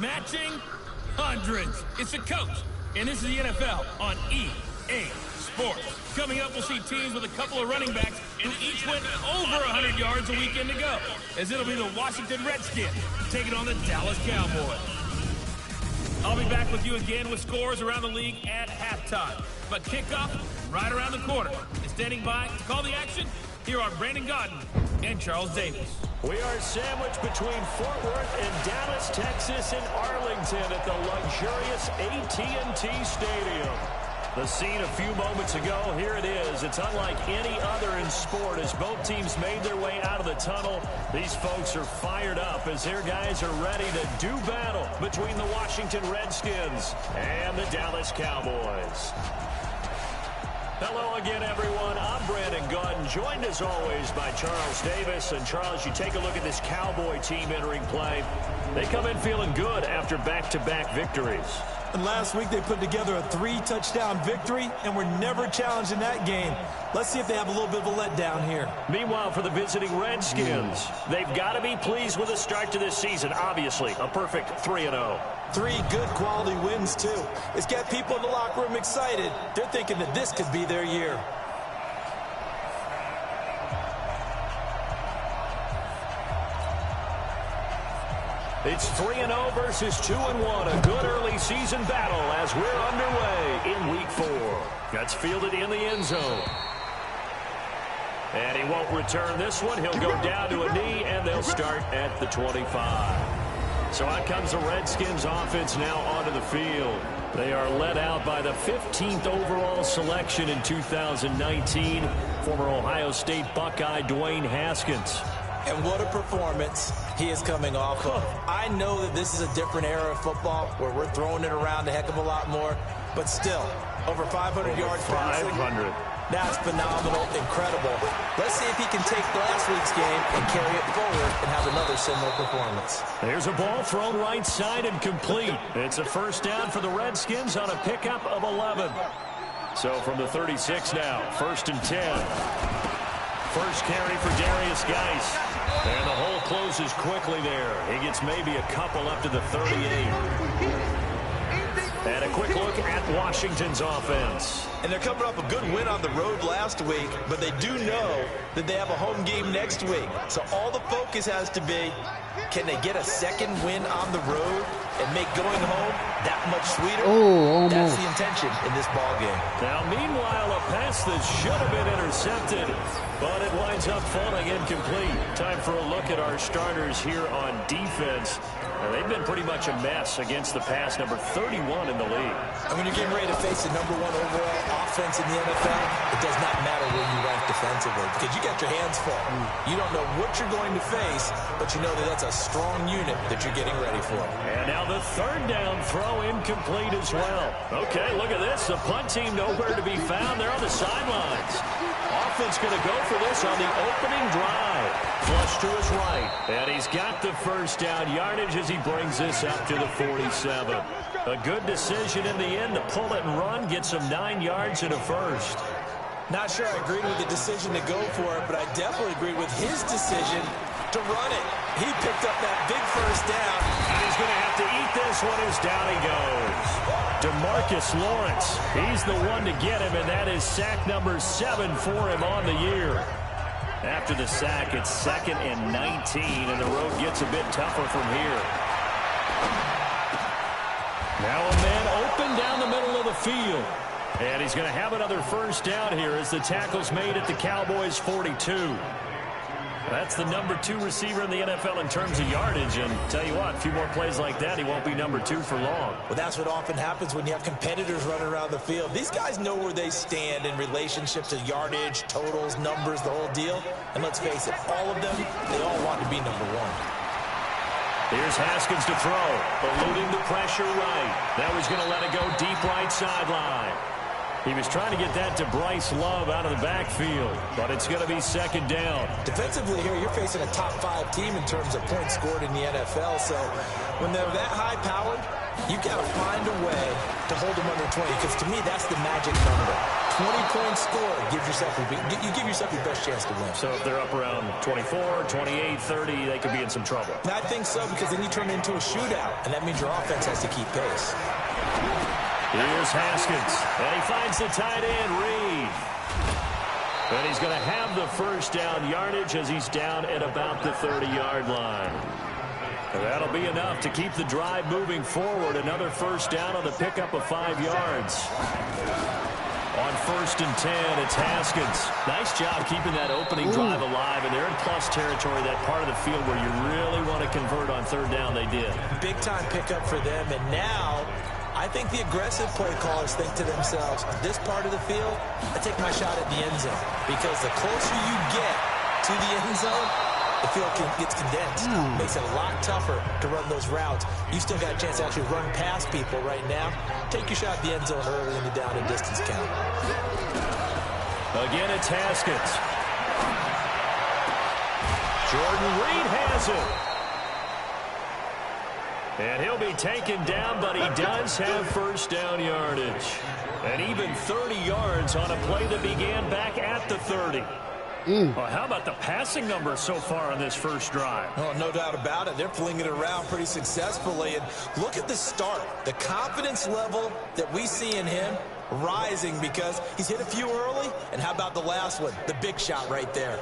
matching hundreds. It's the coach, and this is the NFL on EA Sports. Coming up, we'll see teams with a couple of running backs who each went over 100 yards a weekend ago, as it'll be the Washington Redskins taking on the Dallas Cowboys. I'll be back with you again with scores around the league at halftime. But kickoff right around the corner. And standing by to call the action, here are Brandon Gaudin and Charles Davis. We are sandwiched between Fort Worth and Dallas, Texas, and Arlington at the luxurious AT&T Stadium. The scene a few moments ago, here it is. It's unlike any other in sport as both teams made their way out of the tunnel. These folks are fired up as their guys are ready to do battle between the Washington Redskins and the Dallas Cowboys. Hello again, everyone. I'm Brandon Gaudin, joined as always by Charles Davis. And Charles, you take a look at this Cowboy team entering play. They come in feeling good after back-to-back victories. And last week they put together a 3-touchdown victory and were never challenged in that game. Let's see if they have a little bit of a letdown here. Meanwhile, for the visiting Redskins, they've got to be pleased with the start to this season. Obviously, a perfect 3-0. 3 good quality wins, too. It's got people in the locker room excited. They're thinking that this could be their year. It's 3-0 versus 2-1. A good early season battle as we're underway in Week 4. That's fielded in the end zone. And he won't return this one. He'll go down to a knee, and they'll start at the 25. So out comes the Redskins offense now onto the field. They are led out by the 15th overall selection in 2019. Former Ohio State Buckeye Dwayne Haskins. And what a performance he is coming off of. I know that this is a different era of football where we're throwing it around a heck of a lot more, but still, over 500 yards passing. 500. That's phenomenal, incredible. Let's see if he can take last week's game and carry it forward and have another similar performance. There's a ball thrown right side and complete. It's a first down for the Redskins on a pickup of 11. So from the 36 now, 1st and 10. First carry for Darius Geis. And the hole closes quickly there. He gets maybe a couple up to the 38. And a quick look at Washington's offense. And they're coming off a good win on the road last week, but they do know that they have a home game next week. So all the focus has to be, can they get a second win on the road and make going home that much sweeter? Oh, that's the intention in this ball game. Now, meanwhile, a pass that should have been intercepted, but it winds up falling incomplete. Time for a look at our starters here on defense. They've been pretty much a mess against the pass, number 31 in the league. And when you're getting ready to face the number 1 overall offense in the NFL, it does not matter where you rank defensively because you got your hands full. You don't know what you're going to face, but you know that that's a strong unit that you're getting ready for. And now the 3rd down throw incomplete as well. Okay, look at this. The punt team nowhere to be found. They're on the sidelines. Offense going to go for this on the opening drive. Flush to his right. And he's got the first down yardage as he brings this up to the 47. A good decision in the end to pull it and run. Gets him 9 yards and a first. Not sure I agreed with the decision to go for it, but I definitely agreed with his decision to run it. He picked up that big first down. And he's going to have to eat this one as down he goes. DeMarcus Lawrence, he's the one to get him, and that is sack number 7 for him on the year. After the sack, it's 2nd and 19, and the road gets a bit tougher from here. Now a man open down the middle of the field. And he's going to have another first down here as the tackle's made at the Cowboys' 42. That's the number 2 receiver in the NFL in terms of yardage. And tell you what, a few more plays like that, he won't be number 2 for long. Well, that's what often happens when you have competitors running around the field. These guys know where they stand in relationship to yardage, totals, numbers, the whole deal. And let's face it, all of them, they all want to be number 1. Here's Haskins to throw, eluding the pressure right. Now he's going to let it go deep right sideline. He was trying to get that to Bryce Love out of the backfield, but it's going to be 2nd down. Defensively here, you're facing a top 5 team in terms of points scored in the NFL, so when they're that high-powered, You got to find a way to hold them under 20, because to me, that's the magic number. 20-point score, you give yourself your best chance to win. So if they're up around 24, 28, 30, they could be in some trouble. I think so, because then you turn it into a shootout, and that means your offense has to keep pace. Here's Haskins, and he finds the tight end, Reed. And he's going to have the first down yardage as he's down at about the 30-yard line. That'll be enough to keep the drive moving forward. Another first down on the pickup of 5 yards. On 1st and 10, it's Haskins. Nice job keeping that opening drive alive, and they're in plus territory, that part of the field where you really want to convert on 3rd down. They did. Big-time pickup for them, and now I think the aggressive play callers think to themselves, this part of the field, I take my shot at the end zone, because the closer you get to the end zone, the field gets condensed. Makes it a lot tougher to run those routes. You still got a chance to actually run past people right now. Take your shot at the end zone early in the down and distance count. Again, it's Haskins. Jordan Reed has it. And he'll be taken down, but he does have first down yardage. And even 30 yards on a play that began back at the 30. Well, how about the passing numbers so far on this first drive? Oh, no doubt about it. They're flinging it around pretty successfully. And look at the start. The confidence level that we see in him rising because he's hit a few early. And how about the last one? The big shot right there.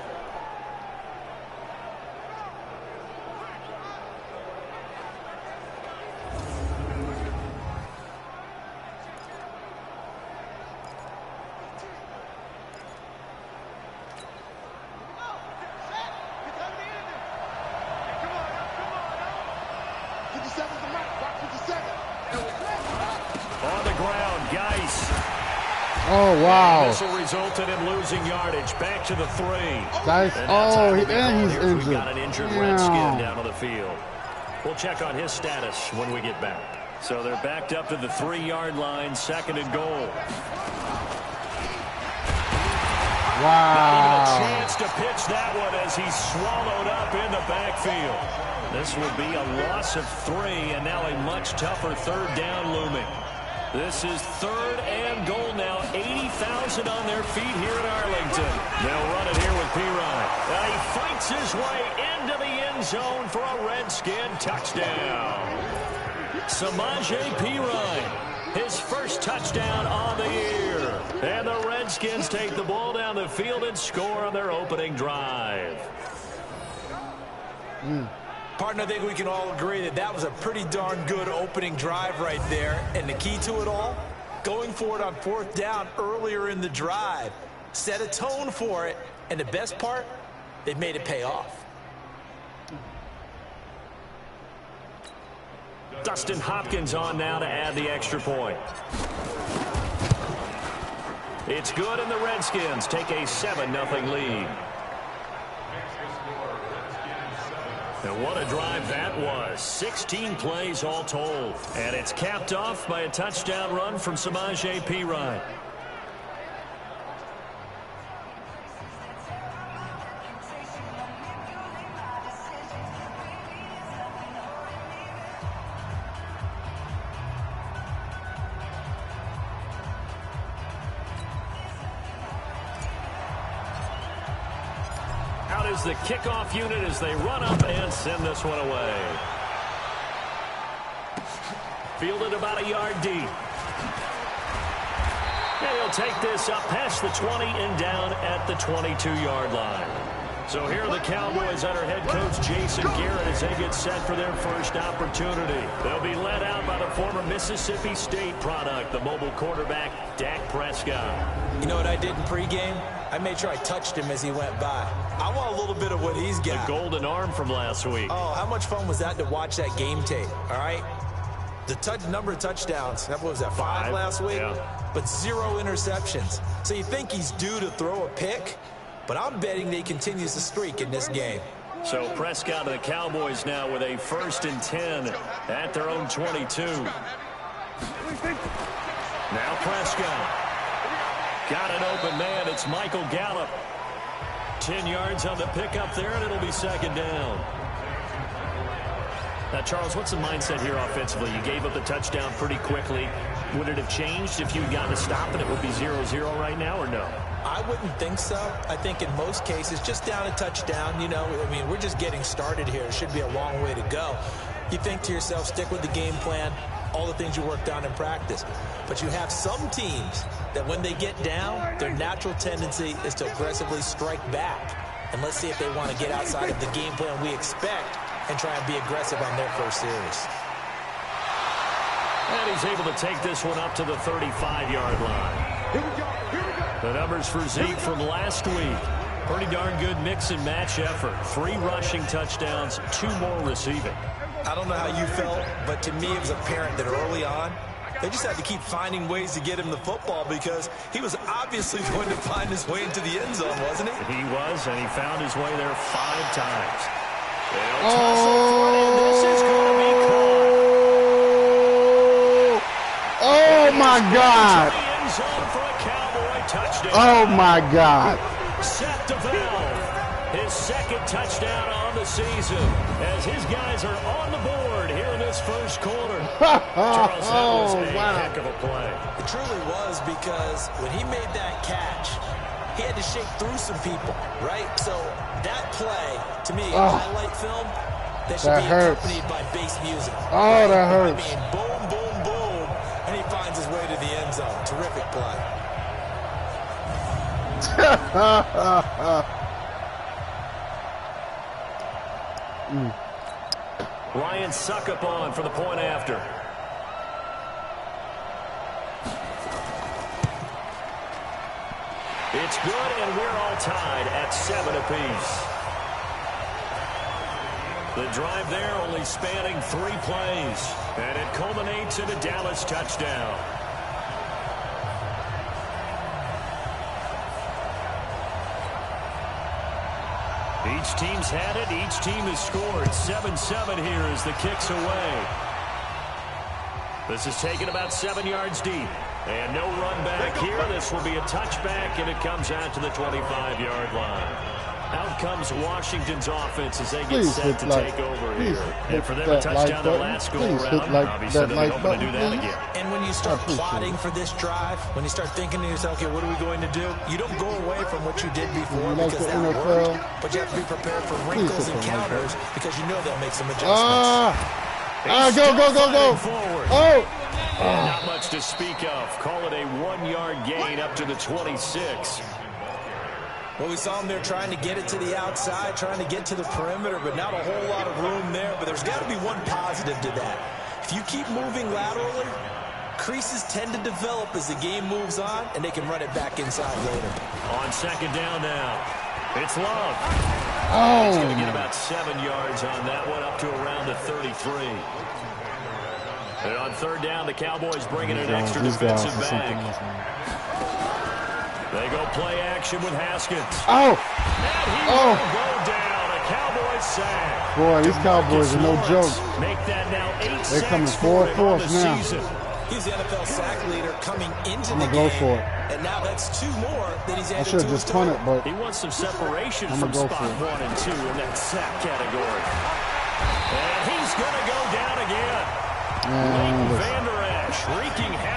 Oh, wow. This will result in him losing yardage. Back to the 3. Guys, and he's injured. We've got an injured Redskin down on the field. We'll check on his status when we get back. So they're backed up to the 3-yard line, 2nd and goal. Wow. Not even a chance to pitch that one as he's swallowed up in the backfield. This will be a loss of 3, and now a much tougher 3rd down looming. This is 3rd and goal now. 80,000 on their feet here in Arlington. They'll run it here with Pirine. And he fights his way into the end zone for a Redskin touchdown. Samaje Pirine, his first touchdown on the year. And the Redskins take the ball down the field and score on their opening drive. Partner, I think we can all agree that that was a pretty darn good opening drive right there. And the key to it all, going for it on 4th down earlier in the drive. Set a tone for it. And the best part, they made it pay off. Dustin Hopkins on now to add the extra point. It's good, and the Redskins take a 7-0 lead. And what a drive that was. 16 plays all told. And it's capped off by a touchdown run from Samaje Pirine. Is the kickoff unit as they run up and send this one away. Fielded about a yard deep. And he'll take this up past the 20 and down at the 22-yard line. So here are the Cowboys under head coach Jason Garrett as they get set for their first opportunity. They'll be led out by the former Mississippi State product, the mobile quarterback, Dak Prescott. You know what I did in pregame? I made sure I touched him as he went by. I want a little bit of what he's got. The golden arm from last week. Oh, how much fun was that to watch that game tape, all right? The number of touchdowns, what was that, 5 last week? Yeah. But 0 interceptions. So you think he's due to throw a pick? But I'm betting that he continues the streak in this game. So Prescott and the Cowboys now with a 1st and 10 at their own 22. Now Prescott. Got an open man. It's Michael Gallup. 10 yards on the pickup there, and it'll be 2nd down. Now, Charles, what's the mindset here offensively? You gave up the touchdown pretty quickly. Would it have changed if you'd gotten a stop and it would be 0-0 right now, or no? I wouldn't think so. I think in most cases, just down a touchdown, you know, I mean, we're just getting started here. It should be a long way to go. You think to yourself, stick with the game plan, all the things you worked on in practice. But you have some teams that when they get down, their natural tendency is to aggressively strike back. And let's see if they want to get outside of the game plan we expect and try and be aggressive on their first series. And he's able to take this one up to the 35-yard line. Here we go. The numbers for Zeke from last week. Pretty darn good mix and match effort. 3 rushing touchdowns, 2 more receiving. I don't know how you felt, but to me it was apparent that early on, they just had to keep finding ways to get him the football because he was obviously going to find his way into the end zone, wasn't he? He was, and he found his way there 5 times. They'll Oh. toss it for it, and this is going to be caught. Oh, my God. To the end zone for a Cowboy touchdown. Oh, my God. Seth DeValve, his second touchdown on the season, as his guys are on the board here in this first quarter. Charles, that was a heck of a play. It truly was because when he made that catch, he had to shake through some people, right? So that play, to me, highlight film, that should be accompanied by bass music. Oh, that hurts. I mean, boom, boom, boom, and he finds his way to the end zone. Terrific play. Ryan Suckup on for the point after. It's good, and we're all tied at 7 apiece. The drive there only spanning 3 plays, and it culminates in a Dallas touchdown. Each team's had it. Each team has scored. 7-7 here as the kick's away. This is taken about 7 yards deep. And no run back here. This will be a touchback, and it comes out to the 25-yard line. Out comes Washington's offense as they get set to take over here. And for them a touchdown their last go-around, obviously they'll be hoping to do that again. And when you start plotting for this drive, when you start thinking to yourself, okay, what are we going to do? You don't go away from what you did before because that worked, but you have to be prepared for wrinkles and counters because you know they'll make some adjustments. Go. Oh. And not much to speak of. Call it a 1-yard gain up to the 26. Well, we saw him there trying to get it to the outside, trying to get to the perimeter, but not a whole lot of room there. But there's got to be one positive to that. If you keep moving laterally, creases tend to develop as the game moves on, and they can run it back inside later. On second down now, it's Love. Oh. He's going to get about 7 yards on that one, up to around the 33. And on third down, the Cowboys bring in an extra defensive back. They go play action with Haskins. Oh. And he will go down. A Cowboys sack. Boy, these Cowboys are no joke. Make that now 8 They're coming sacks for him on the now. season. He's the NFL sack leader coming into the I'm going game. to go for it. And now that's 2 more that he's I added should to have his just punted, total. but He wants some separation I'm from gonna go spot for it. 1 and 2 in that sack category. And he's going to go down again. Leighton Vander Esch wreaking havoc.